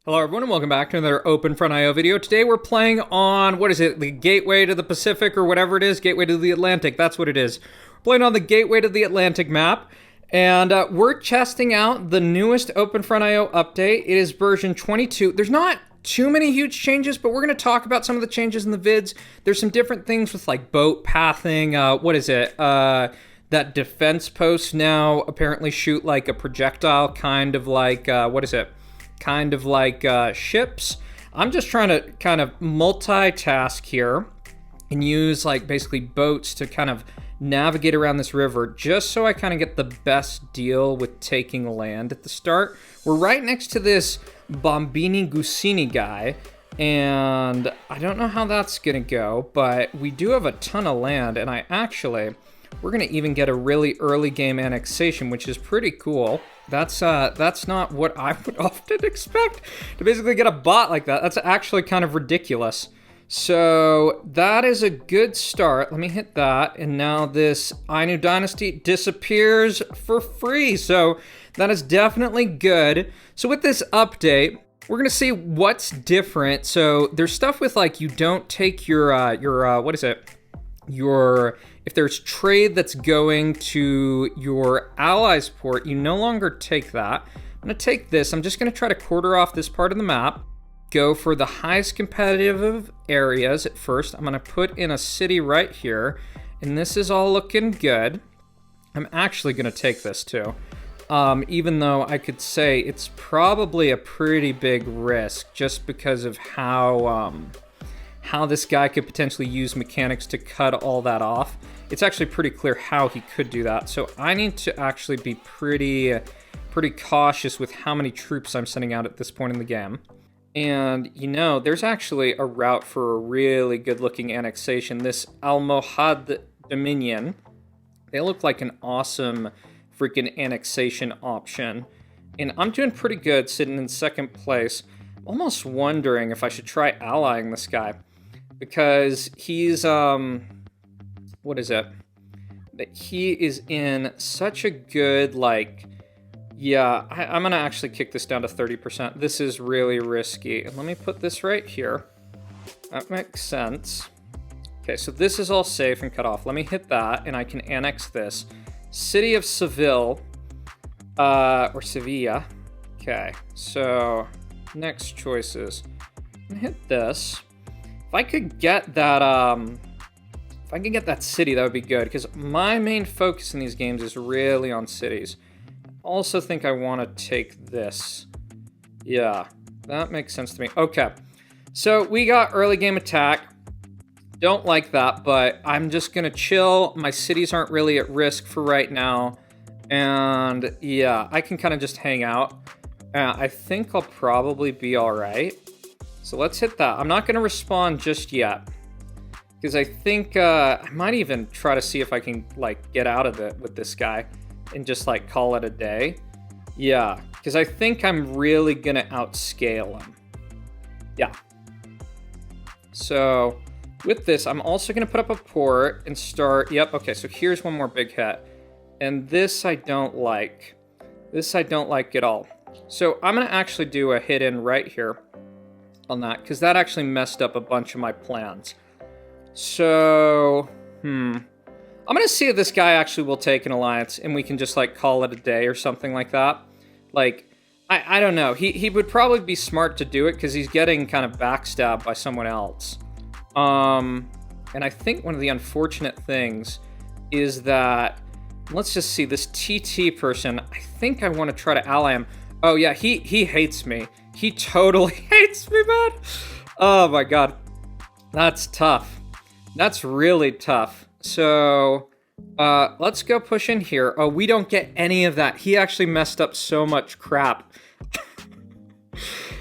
Hello everyone and welcome back to another OpenFront.io video. Today we're playing on, what is it, the Gateway to the Pacific or whatever it is, Gateway to the Atlantic, that's what it is. We're playing on the Gateway to the Atlantic map, and we're testing out the newest OpenFront.io update. It is version 22. There's not too many huge changes, but we're going to talk about some of the changes in the vids. There's some different things with like boat pathing, what is it, that defense posts now apparently shoot like a projectile, kind of like, what is it? Kind of like ships. I'm just trying to kind of multitask here and use like basically boats to kind of navigate around this river just so I kind of get the best deal with taking land at the start. We're right next to this Bombini Gusini guy, and I don't know how that's gonna go, but we do have a ton of land, and we're gonna even get a really early game annexation, which is pretty cool. That's not what I would often expect, to basically get a bot like that. That's actually kind of ridiculous. So that is a good start. Let me hit that, and now this Ainu Dynasty disappears for free. So that is definitely good. So with this update, we're gonna see what's different. So there's stuff with like you don't take your what is it? If there's trade that's going to your allies port, you no longer take that. I'm gonna take this. I'm just gonna try to quarter off this part of the map. Go for the highest competitive areas at first. I'm gonna put in a city right here, and this is all looking good. I'm actually gonna take this too. Even though I could say it's probably a pretty big risk just because of how this guy could potentially use mechanics to cut all that off. It's actually pretty clear how he could do that. So I need to actually be pretty cautious with how many troops I'm sending out at this point in the game. And, you know, there's actually a route for a really good-looking annexation. This Almohad Dominion, they look like an awesome freaking annexation option. And I'm doing pretty good sitting in second place. I'm almost wondering if I should try allying this guy, because he's, what is it? That he is in such a good, like, yeah, I'm gonna actually kick this down to 30%. This is really risky. And let me put this right here. That makes sense. Okay, so this is all safe and cut off. Let me hit that, and I can annex this. City of Seville, or Sevilla. Okay, so next choices. I'm gonna hit this. If I could get that, city, that would be good, because my main focus in these games is really on cities. I also think I want to take this. Yeah, that makes sense to me. Okay, so we got early game attack. Don't like that, but I'm just gonna chill. My cities aren't really at risk for right now, and yeah, I can kind of just hang out. I think I'll probably be all right. So let's hit that. I'm not going to respond just yet, because I think I might even try to see if I can like get out of it with this guy and just like call it a day. Yeah, because I think I'm really going to outscale him. Yeah. So with this, I'm also going to put up a port and start. Yep, okay, so here's one more big hit. And this I don't like. This I don't like at all. So I'm going to actually do a hit in right here on that, because that actually messed up a bunch of my plans. So, I'm gonna see if this guy actually will take an alliance and we can just like call it a day or something like that. Like, I don't know. He would probably be smart to do it because he's getting kind of backstabbed by someone else. And I think one of the unfortunate things is that, let's just see, this TT person, I think I want to try to ally him. Oh yeah, he hates me. He totally hates me, man. Oh my god. That's tough. That's really tough. So, let's go push in here. Oh, we don't get any of that. He actually messed up so much crap.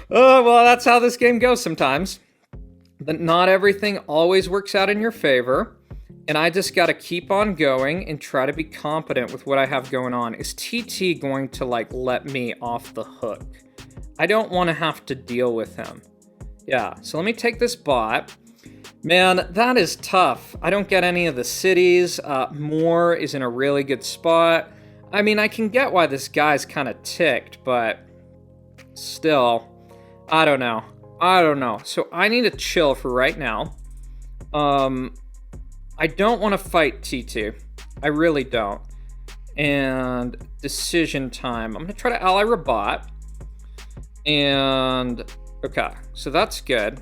Oh, well, that's how this game goes sometimes. But not everything always works out in your favor. And I just gotta keep on going and try to be competent with what I have going on. Is TT going to, like, let me off the hook? I don't want to have to deal with him. Yeah, so let me take this bot. Man, that is tough. I don't get any of the cities. Moore is in a really good spot. I mean, I can get why this guy's kind of ticked, but still, I don't know. So I need to chill for right now. I don't want to fight T2. I really don't. And decision time. I'm going to try to ally Rabat. And okay, so that's good.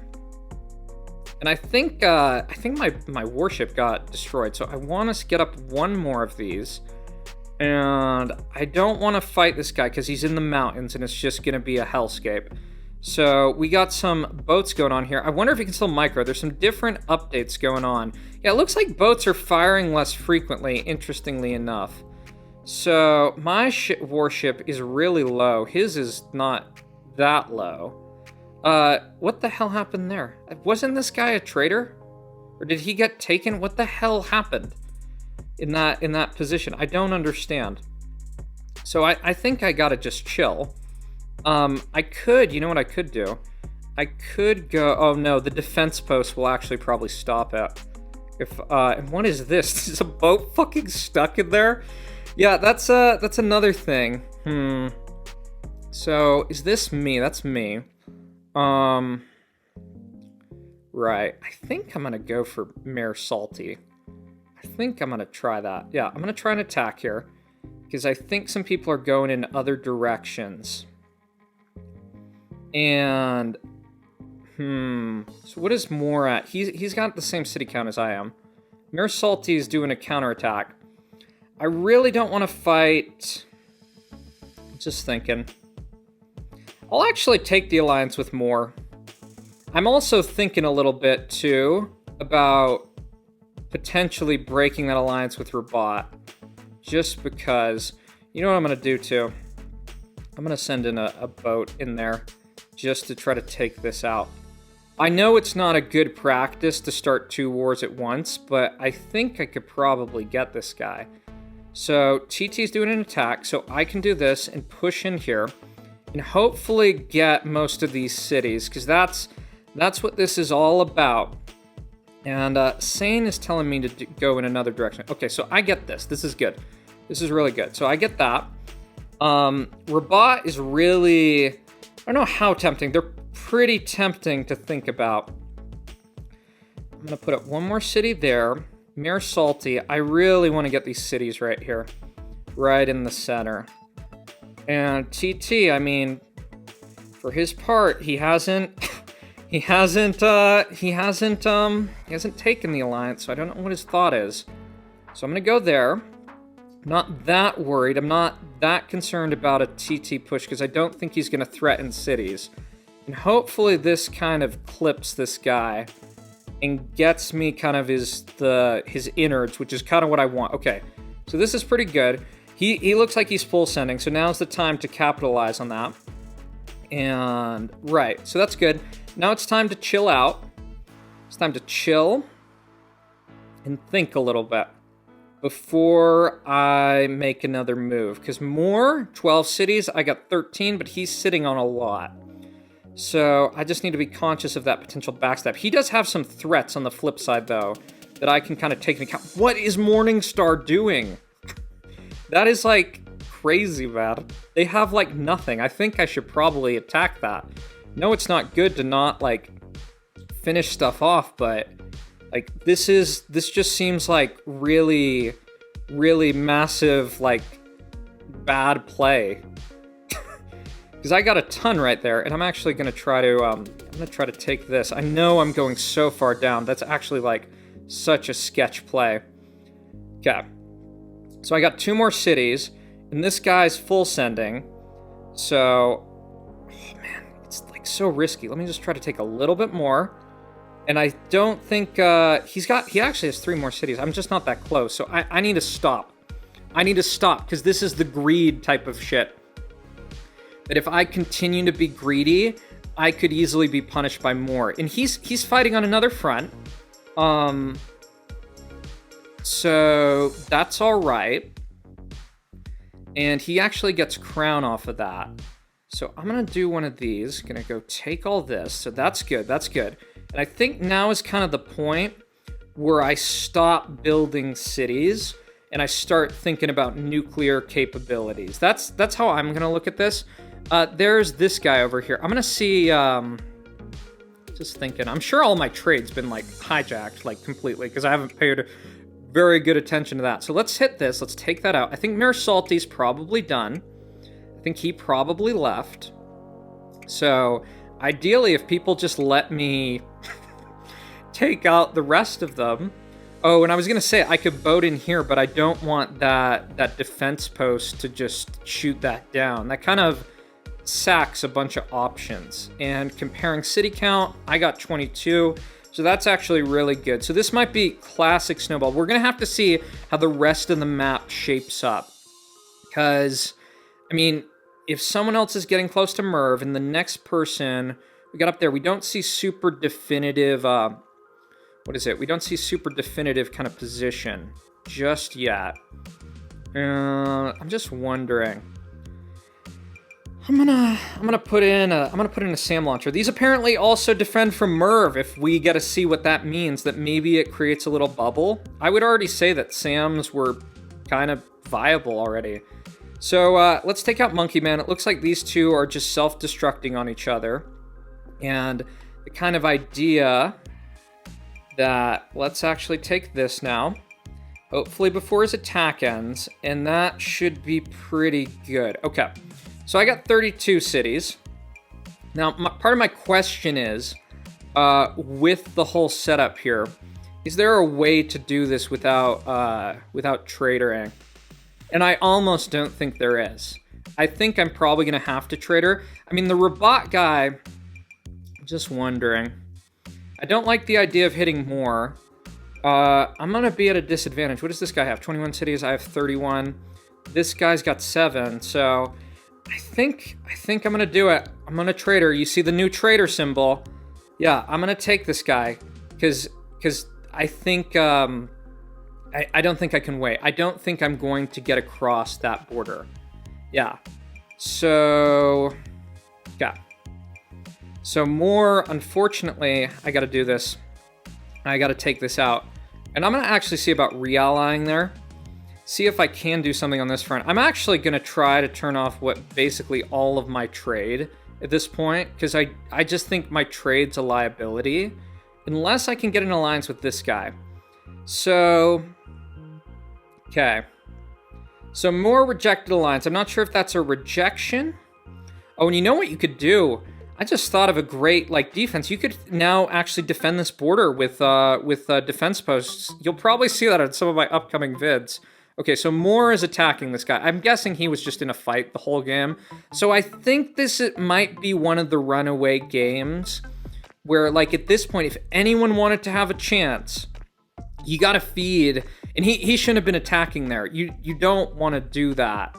And I think my warship got destroyed. So I want to get up one more of these. And I don't want to fight this guy because he's in the mountains and it's just going to be a hellscape. So we got some boats going on here. I wonder if you can still micro. There's some different updates going on. Yeah, it looks like boats are firing less frequently, interestingly enough. So my warship is really low. His is not that low. What the hell happened there? Wasn't this guy a traitor? Or did he get taken? What the hell happened in that position? I don't understand. So I think I gotta just chill. I could, you know what I could do? I could go, oh no, the defense post will actually probably stop it. And what is this? Is a boat fucking stuck in there? Yeah, that's another thing. So, is this me? That's me. Right. I think I'm gonna go for Mare Salty. I think I'm gonna try that. Yeah, I'm gonna try an attack here. Because I think some people are going in other directions. And so what is Morat? He's got the same city count as I am. Mare Salty is doing a counterattack. I really don't want to fight. Just thinking. I'll actually take the alliance with Moore. I'm also thinking a little bit too about potentially breaking that alliance with Rabat. Just because, you know what I'm gonna do too? I'm gonna send in a boat in there. Just to try to take this out. I know it's not a good practice to start 2 wars at once, but I think I could probably get this guy. So TT's doing an attack, so I can do this and push in here and hopefully get most of these cities, because that's what this is all about. And Sane is telling me to go in another direction. Okay, so I get this. This is good. This is really good. So I get that. Rabat is really... I don't know how tempting. They're pretty tempting to think about. I'm going to put up one more city there. Mare Salty. I really want to get these cities right here. Right in the center. And TT, I mean, for his part, he hasn't taken the alliance, so I don't know what his thought is. So I'm going to go there. Not that worried. I'm not that concerned about a TT push because I don't think he's going to threaten cities. And hopefully this kind of clips this guy and gets me kind of his innards, which is kind of what I want. Okay, so this is pretty good. He looks like he's full sending, so now's the time to capitalize on that. And right, so that's good. Now it's time to chill out. It's time to chill and think a little bit before I make another move. Because more, 12 cities, I got 13, but he's sitting on a lot. So I just need to be conscious of that potential backstab. He does have some threats on the flip side, though, that I can kind of take into account. What is Morningstar doing? That is, like, crazy, man. They have, like, nothing. I think I should probably attack that. No, it's not good to not, like, finish stuff off, but... like, this just seems like really, really massive, like, bad play. Because I got a ton right there, and I'm actually going to try to, take this. I know I'm going so far down. That's actually, like, such a sketch play. Okay. So I got 2 more cities, and this guy's full sending. So, oh man, it's, like, so risky. Let me just try to take a little bit more. And I don't think, he actually has 3 more cities. I'm just not that close. So I need to stop. I need to stop, because this is the greed type of shit. That if I continue to be greedy, I could easily be punished by more. And he's fighting on another front. So that's all right. And he actually gets crown off of that. So I'm going to do one of these. Going to go take all this. So that's good. That's good. And I think now is kind of the point where I stop building cities and I start thinking about nuclear capabilities. That's how I'm going to look at this. There's this guy over here. I'm gonna see, just thinking. I'm sure all my trade's been, like, hijacked, like, completely, because I haven't paid very good attention to that. So let's hit this. Let's take that out. I think Nurse Salty's probably done. I think he probably left. So, ideally, if people just let me take out the rest of them... Oh, and I was going to say, I could boat in here, but I don't want that defense post to just shoot that down. That kind of sacks a bunch of options. And comparing city count, I got 22, so that's actually really good. So this might be classic Snowball. We're going to have to see how the rest of the map shapes up. Because, I mean, if someone else is getting close to Merv, and the next person we got up there, we don't see super definitive... what is it? We don't see super definitive kind of position just yet. I'm just wondering. I'm gonna put in a SAM launcher. These apparently also defend from Merv. If we get to see what that means, that maybe it creates a little bubble. I would already say that SAMs were kind of viable already. So let's take out Monkey Man. It looks like these two are just self-destructing on each other, and the kind of idea that let's actually take this now, hopefully before his attack ends, and that should be pretty good. Okay, so I got 32 cities. Now, part of my question is, with the whole setup here, is there a way to do this without tradering? And I almost don't think there is. I think I'm probably gonna have to trader. I mean, the Rabat guy, I'm just wondering. I don't like the idea of hitting more. I'm going to be at a disadvantage. What does this guy have? 21 cities. I have 31. This guy's got 7. So I think I'm going to do it. I'm going to trader. You see the new trader symbol? Yeah, I'm going to take this guy because I think I don't think I can wait. I don't think I'm going to get across that border. Yeah. So yeah. So more, unfortunately, I got to do this. I got to take this out. And I'm going to actually see about reallying there. See if I can do something on this front. I'm actually going to try to turn off basically all of my trade at this point. Because I just think my trade's a liability. Unless I can get an alliance with this guy. So, okay. So more rejected alliance. I'm not sure if that's a rejection. Oh, and you know what you could do? I just thought of a great, like, defense. You could now actually defend this border with defense posts. You'll probably see that in some of my upcoming vids. Okay, so Moore is attacking this guy. I'm guessing he was just in a fight the whole game. So I think it might be one of the runaway games where, like, at this point, if anyone wanted to have a chance, you gotta feed. And he shouldn't have been attacking there. You don't want to do that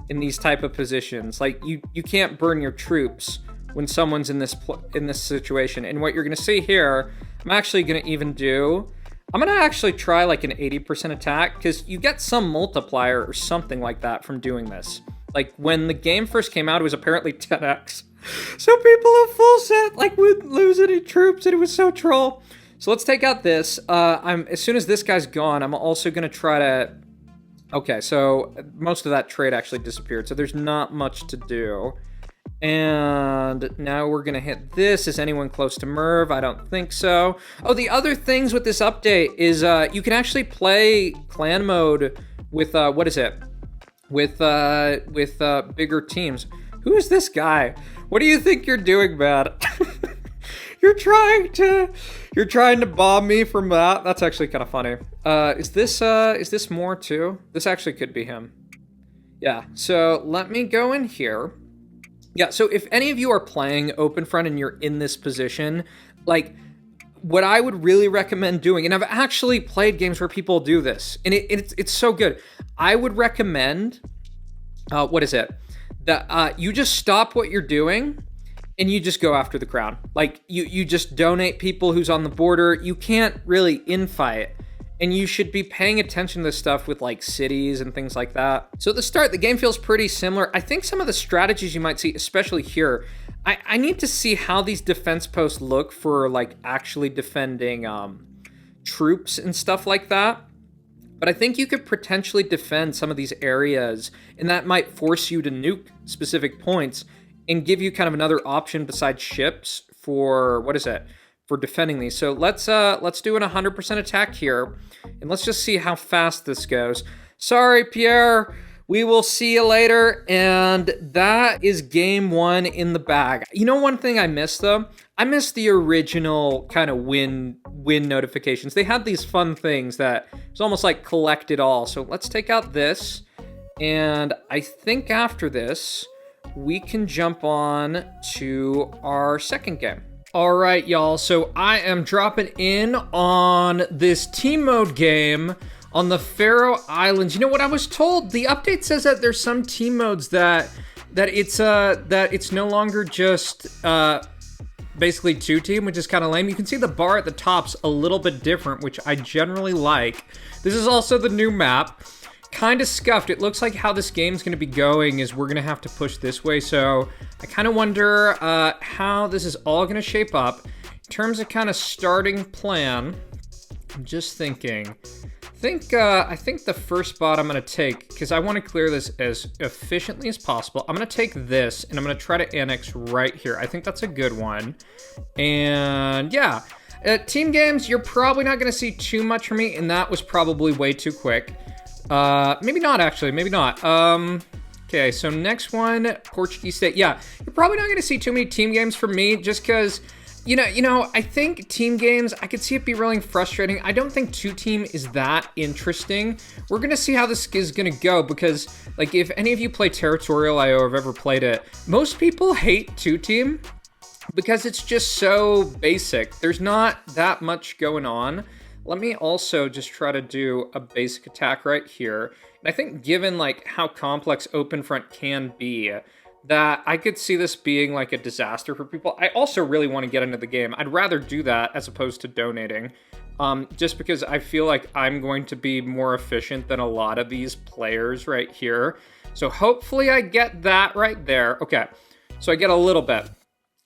in these type of positions. Like, you can't burn your troops when someone's in this situation. And what you're going to see here, I'm actually going to even do... I'm going to actually try like an 80% attack, because you get some multiplier or something like that from doing this. Like, when the game first came out, it was apparently 10x. So people of full set, like, wouldn't lose any troops, and it was so troll. So let's take out this. As soon as this guy's gone, I'm also going to try to... Okay, so most of that trade actually disappeared, so there's not much to do. And now we're going to hit this. Is anyone close to Merv? I don't think so. Oh, the other things with this update is you can actually play clan mode with, what is it? With bigger teams. Who is this guy? What do you think you're doing, man? You're trying to bomb me from that? That's actually kind of funny. Is this more too? This actually could be him. Yeah, so let me go in here. Yeah, so if any of you are playing OpenFront and you're in this position, like, what I would really recommend doing, and I've actually played games where people do this, and it's so good. I would recommend, what is it? That you just stop what you're doing, and you just go after the crown. Like, you just donate people who's on the border. You can't really infight. And you should be paying attention to this stuff with, like, cities and things like that. So at the start, the game feels pretty similar. I think some of the strategies you might see, especially here, I need to see how these defense posts look for, like, actually defending troops and stuff like that. But I think you could potentially defend some of these areas, and that might force you to nuke specific points and give you kind of another option besides ships for, what is it? For defending these. So let's do an 100% attack here, and let's just see how fast this goes. Sorry, Pierre. We will see you later. And that is game 1 in the bag. You know, one thing I missed though? I missed the original kind of win notifications. They had these fun things that it's almost like collect it all. So let's take out this. And I think after this, we can jump on to our second game. All right, y'all. So I am dropping in on this team mode game on the Faroe Islands. You know what I was told? The update says that there's some team modes that it's no longer just basically 2-team, which is kind of lame. You can see the bar at the top's a little bit different, which I generally like. This is also the new map. Kind of scuffed. It looks like how this game's going to be going is we're going to have to push this way. So I kind of wonder how this is all going to shape up. In terms of kind of starting plan, I'm just thinking. I think the first spot I'm going to take, because I want to clear this as efficiently as possible, I'm going to take this and I'm going to try to annex right here. I think that's a good one. And yeah, team games, you're probably not going to see too much from me, and that was probably way too quick. Maybe not, actually. Maybe not. Okay, so next one, Portuguese State. Yeah, you're probably not going to see too many team games from me just because, you know, I think team games, I could see it be really frustrating. I don't think 2-team is that interesting. We're going to see how this is going to go because, like, if any of you play Territorial.io or have ever played it, most people hate 2-team because it's just so basic. There's not that much going on. Let me also just try to do a basic attack right here. And I think given like how complex OpenFront can be, that I could see this being like a disaster for people. I also really want to get into the game. I'd rather do that as opposed to donating. Just because I feel like I'm going to be more efficient than a lot of these players right here. So hopefully I get that right there. Okay, so I get a little bit.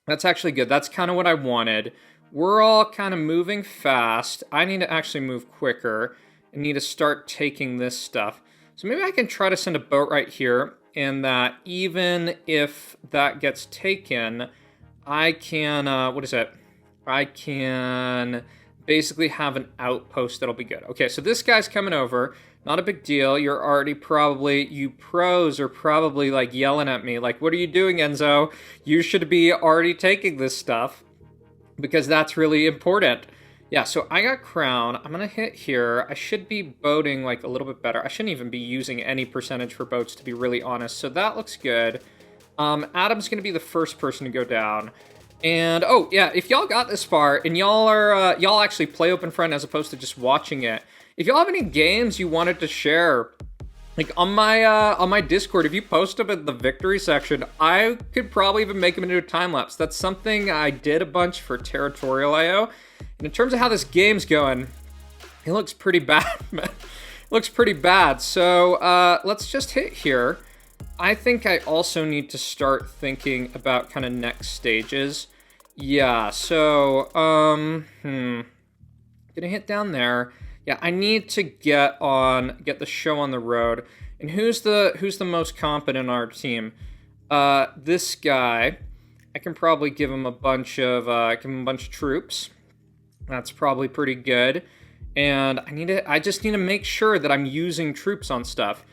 That's actually good. That's kind of what I wanted. We're all kind of moving fast. I need to actually move quicker. I need to start taking this stuff. So maybe I can try to send a boat right here, and that even if that gets taken, I can, what is it? I can basically have an outpost that'll be good. Okay, so this guy's coming over. Not a big deal. You're already probably, you pros are probably like yelling at me, like, what are you doing, Enzo? You should be already taking this stuff, because that's really important. Yeah, so I got crown. I'm going to hit here. I should be boating like a little bit better. I shouldn't even be using any percentage for boats, to be really honest. So that looks good. Adam's going to be the first person to go down. And, oh, yeah, if y'all got this far and y'all are, y'all actually play OpenFront as opposed to just watching it, if y'all have any games you wanted to share, like on my Discord, if you post them in the victory section, I could probably even make them into a time lapse. That's something I did a bunch for Territorial.io. And in terms of how this game's going, it looks pretty bad. It looks pretty bad. So let's just hit here. I think I also need to start thinking about kind of next stages. Yeah. So gonna hit down there. Yeah, I need to get the show on the road. And who's the most competent in our team? This guy. I can probably give him a bunch of troops. That's probably pretty good. And I just need to make sure that I'm using troops on stuff.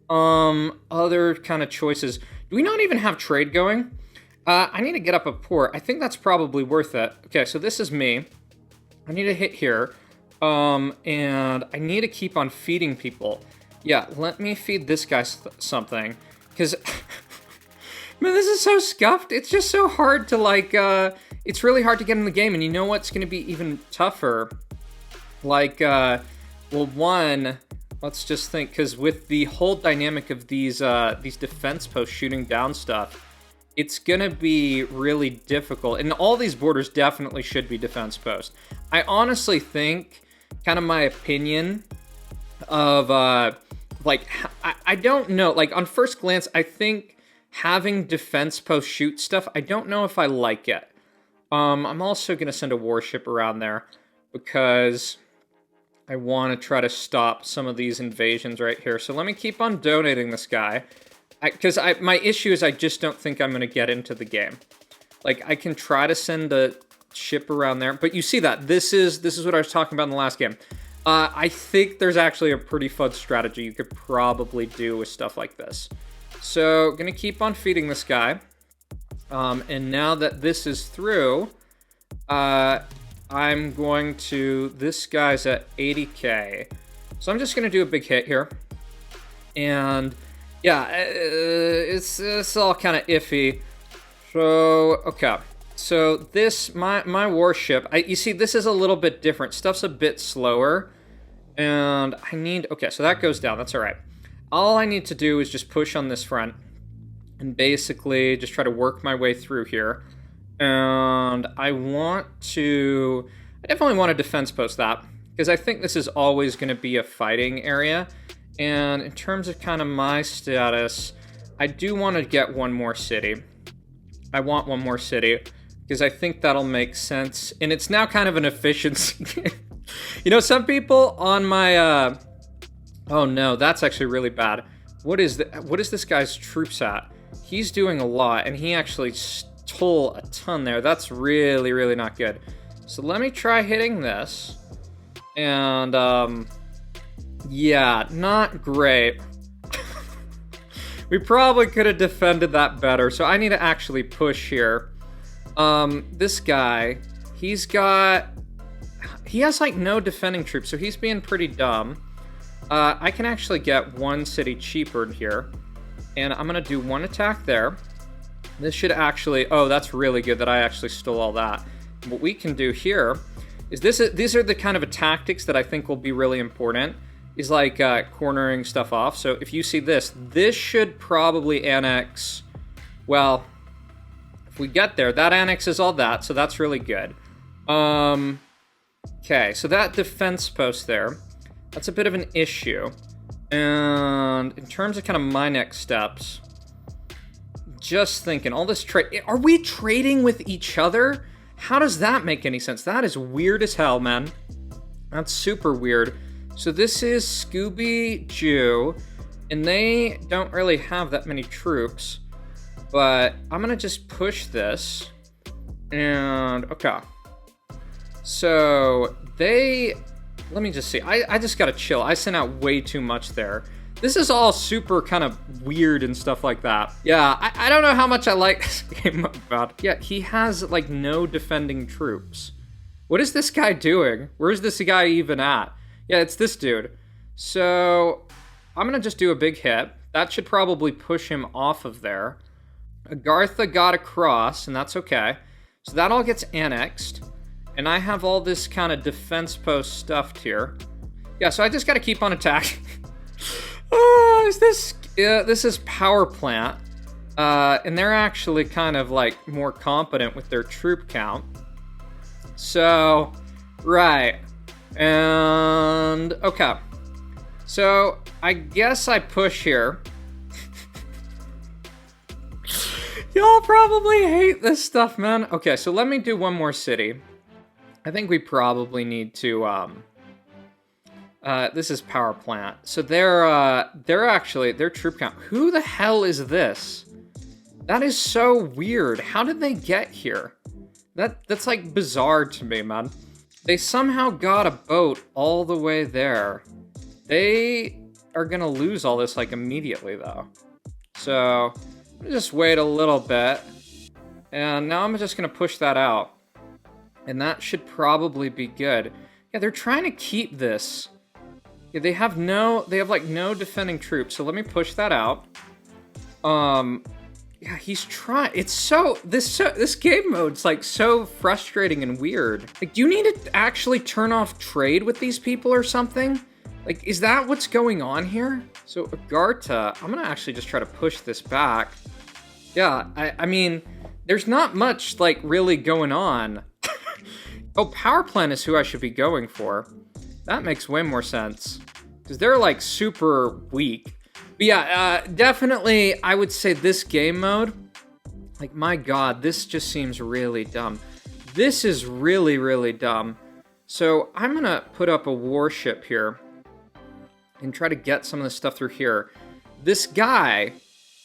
Other kind of choices. Do we not even have trade going? I need to get up a port. I think that's probably worth it. Okay, so this is me. I need to hit here. And I need to keep on feeding people. Yeah, let me feed this guy something. Because, man, this is so scuffed. It's just so hard to, like, it's really hard to get in the game. And you know what's going to be even tougher? Like, well, one, let's just think. Because with the whole dynamic of these defense posts shooting down stuff, it's going to be really difficult. And all these borders definitely should be defense posts. I honestly think, kind of my opinion of, like, I don't know. Like, on first glance, I think having defense post shoot stuff, I don't know if I like it. I'm also going to send a warship around there because I want to try to stop some of these invasions right here. So let me keep on donating this guy. Because my issue is I just don't think I'm going to get into the game. Like, I can try to send a ship around there, but you see that. This is what I was talking about in the last game. I think there's actually a pretty fun strategy you could probably do with stuff like this. So, gonna keep on feeding this guy. And now that this is through, I'm going to... This guy's at 80k. So I'm just gonna do a big hit here. And, yeah, it's all kind of iffy. So, okay. So this, my warship, you see, this is a little bit different. Stuff's a bit slower. And I need... Okay, so that goes down. That's all right. All I need to do is just push on this front. And basically just try to work my way through here. And I definitely want to defense post that. Because I think this is always going to be a fighting area. And in terms of kind of my status, I do want to get one more city. I want one more city. Because I think that'll make sense. And it's now kind of an efficiency. You know, some people on my... Oh no, that's actually really bad. What is this guy's troops at? He's doing a lot, and he actually stole a ton there. That's really, really not good. So let me try hitting this. And, yeah, not great. We probably could have defended that better, so I need to actually push here. This guy, he has, like, no defending troops, so he's being pretty dumb. I can actually get one city cheaper here. And I'm going to do one attack there. This should actually... Oh, that's really good that I actually stole all that. What we can do here is these are the kind of tactics that I think will be really important. Is like cornering stuff off. So if you see this should probably annex... Well, if we get there, that annexes all that, so that's really good. Okay, so that defense post there, that's a bit of an issue. And in terms of kind of my next steps, just thinking, all this trade... Are we trading with each other? How does that make any sense? That is weird as hell, man. That's super weird. So this is Scooby Jew, and they don't really have that many troops. But I'm going to just push this. And, okay. So, they... Let me just see. I just gotta chill. I sent out way too much there. This is all super kind of weird and stuff like that. Yeah, I don't know how much I like this game about. Yeah, he has, like, no defending troops. What is this guy doing? Where's this guy even at? Yeah, it's this dude. So, I'm gonna just do a big hit. That should probably push him off of there. Agartha got across, and that's okay. So that all gets annexed. And I have all this kind of defense post stuffed here. Yeah, so I just got to keep on attacking. This is power plant. And they're actually kind of like more competent with their troop count. So, right. And, okay. So, I guess I push here. Y'all probably hate this stuff, man. Okay, so let me do one more city. I think we probably need to, this is power plant. So they're actually, their troop count. Who the hell is this? That is so weird. How did they get here? That's like bizarre to me, man. They somehow got a boat all the way there. They are gonna lose all this like immediately though. So, just wait a little bit. And now I'm just gonna push that out. And that should probably be good. Yeah, they're trying to keep this. Yeah, they have like no defending troops. So let me push that out. Yeah, he's trying. It's so this game mode's like so frustrating and weird. Like, do you need to actually turn off trade with these people or something? Like, is that what's going on here? So Agartha, I'm gonna actually just try to push this back. Yeah, I mean, there's not much like really going on. Oh, power plant is who I should be going for. That makes way more sense. Because they're, like, super weak. But yeah, definitely, I would say this game mode, like, my god, this just seems really dumb. This is really, really dumb. So, I'm gonna put up a warship here and try to get some of this stuff through here. This guy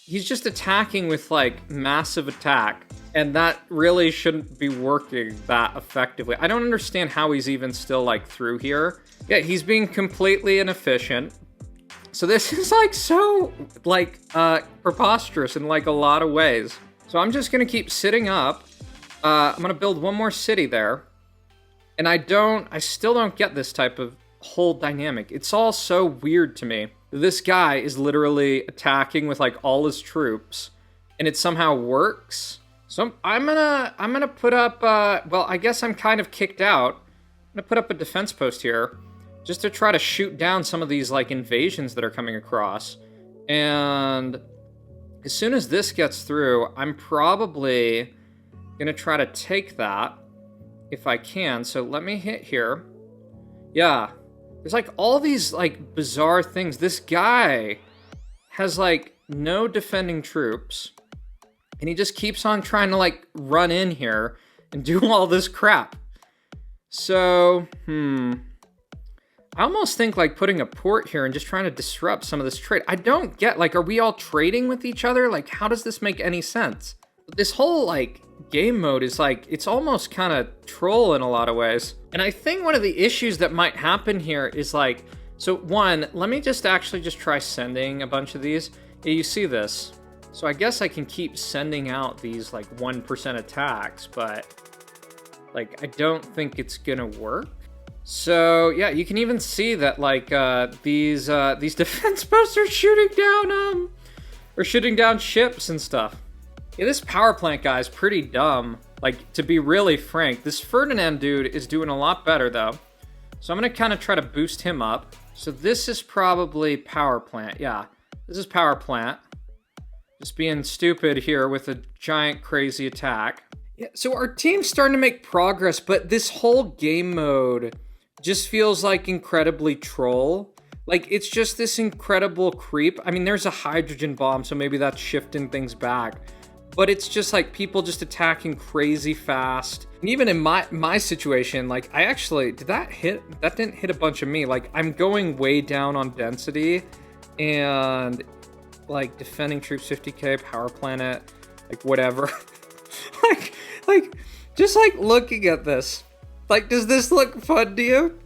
he's just attacking with like massive attack. And that really shouldn't be working that effectively. I don't understand how he's even still like through here. Yeah, he's being completely inefficient. So this is like so like preposterous in like a lot of ways. So I'm just gonna keep sitting up. I'm gonna build one more city there. And I still don't get this type of whole dynamic. It's all so weird to me. This guy is literally attacking with like all his troops and it somehow works. So I'm gonna put up, well, I guess I'm kind of kicked out. I'm gonna put up a defense post here just to try to shoot down some of these like invasions that are coming across. And as soon as this gets through, I'm probably gonna try to take that if I can. So let me hit here. Yeah, there's like all these like bizarre things. This guy has like no defending troops. And he just keeps on trying to like run in here and do all this crap. So, I almost think like putting a port here and just trying to disrupt some of this trade. I don't get, like, are we all trading with each other? Like, how does this make any sense? This whole like game mode is like, it's almost kind of troll in a lot of ways. And I think one of the issues that might happen here is like, so one, let me just actually just try sending a bunch of these. Yeah, you see this. So I guess I can keep sending out these like 1% attacks, but like I don't think it's gonna work. So yeah, you can even see that like these defense posts are shooting down ships and stuff. Yeah, this power plant guy is pretty dumb. Like, to be really frank, this Ferdinand dude is doing a lot better though. So I'm gonna kind of try to boost him up. So this is probably power plant. Yeah, this is power plant. Just being stupid here with a giant crazy attack. Yeah, so our team's starting to make progress, but this whole game mode just feels like incredibly troll. Like, it's just this incredible creep. I mean, there's a hydrogen bomb, so maybe that's shifting things back. But it's just like people just attacking crazy fast. And even in my situation, like I actually, that didn't hit a bunch of me. Like I'm going way down on density and like defending troops 50k, power planet, like whatever. like just like looking at this, like does this look fun to you?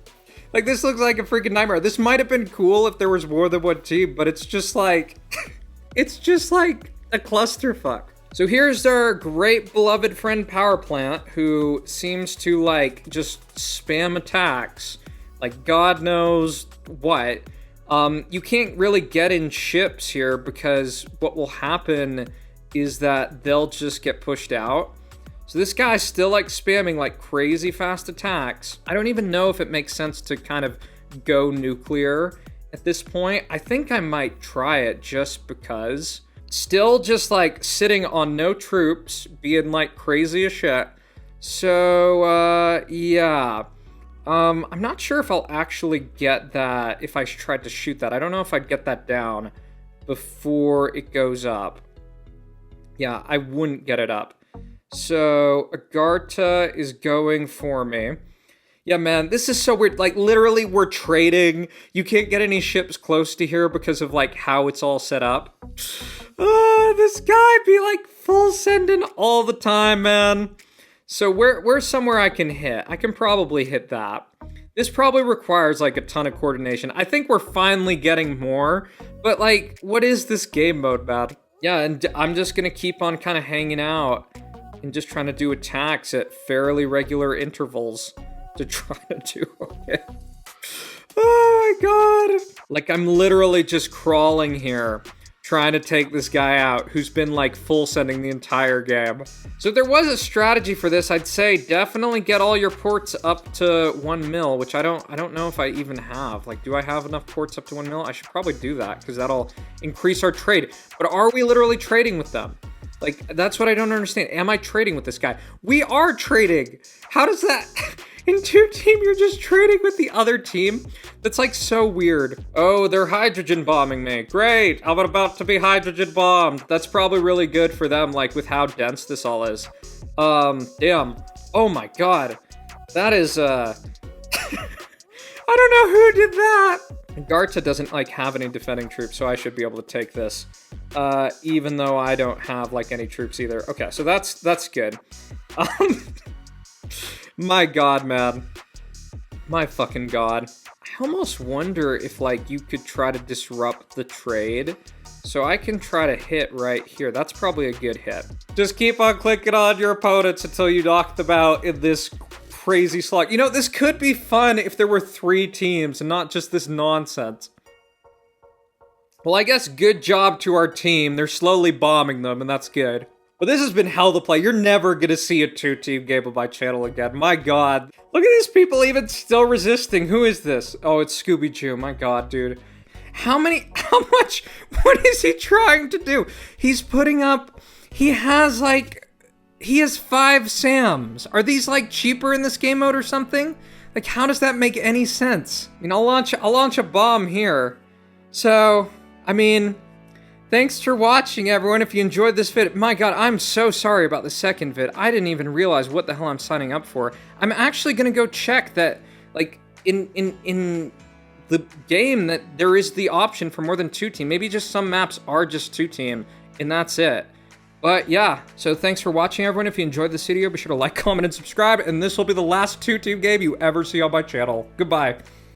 Like this looks like a freaking nightmare. This might have been cool if there was more than one team, but it's just like it's just like a clusterfuck. So here's our great beloved friend power plant who seems to like just spam attacks like God knows what. You can't really get in ships here because what will happen is that they'll just get pushed out. So this guy's still like spamming like crazy fast attacks. I don't even know if it makes sense to kind of go nuclear at this point. I think I might try it just because. Still just like sitting on no troops, being like crazy as shit. So yeah. I'm not sure if I'll actually get that if I tried to shoot that. I don't know if I'd get that down before it goes up. Yeah, I wouldn't get it up. So Agartha is going for me. Yeah, man, this is so weird. Like, literally, we're trading. You can't get any ships close to here because of, like, how it's all set up. This guy be, like, full sending all the time, man. So where's somewhere I can hit? I can probably hit that. This probably requires, like, a ton of coordination. I think we're finally getting more. But, like, what is this game mode about? Yeah, and I'm just gonna keep on kind of hanging out and just trying to do attacks at fairly regular intervals to try to do okay. Oh my god. Like I'm literally just crawling here trying to take this guy out who's been like full sending the entire game. So if there was a strategy for this, I'd say definitely get all your ports up to 1 mil, which I don't know if I even have. Like, do I have enough ports up to 1 mil? I should probably do that because that'll increase our trade. But are we literally trading with them? Like, that's what I don't understand. Am I trading with this guy? We are trading. How does that... In 2 team, you're just trading with the other team? That's like so weird. Oh, they're hydrogen bombing me. Great, I'm about to be hydrogen bombed. That's probably really good for them, like with how dense this all is. Damn. Oh my god. That is, I don't know who did that. Garza doesn't, like, have any defending troops, so I should be able to take this. Even though I don't have, like, any troops either. Okay, so that's good. My god, man. My fucking god. I almost wonder if, like, you could try to disrupt the trade. So I can try to hit right here. That's probably a good hit. Just keep on clicking on your opponents until you knock them out in this crazy slog. You know, this could be fun if there were 3 teams and not just this nonsense. Well, I guess good job to our team. They're slowly bombing them, and that's good. But this has been hell to play. You're never gonna see a 2-team game on my channel again. My god. Look at these people even still resisting. Who is this? Oh, it's Scooby-Doo. My god, dude. How much, what is he trying to do? He's putting up, he has 5 SAMs. Are these, like, cheaper in this game mode or something? Like, how does that make any sense? I mean, I'll launch a bomb here. So, I mean, thanks for watching, everyone. If you enjoyed this vid, my god, I'm so sorry about the second vid. I didn't even realize what the hell I'm signing up for. I'm actually gonna go check that, like, in the game that there is the option for more than 2-team. Maybe just some maps are just 2-team, and that's it. But yeah, so thanks for watching, everyone. If you enjoyed this video, be sure to like, comment, and subscribe, and this will be the last 2-team game you ever see on my channel. Goodbye.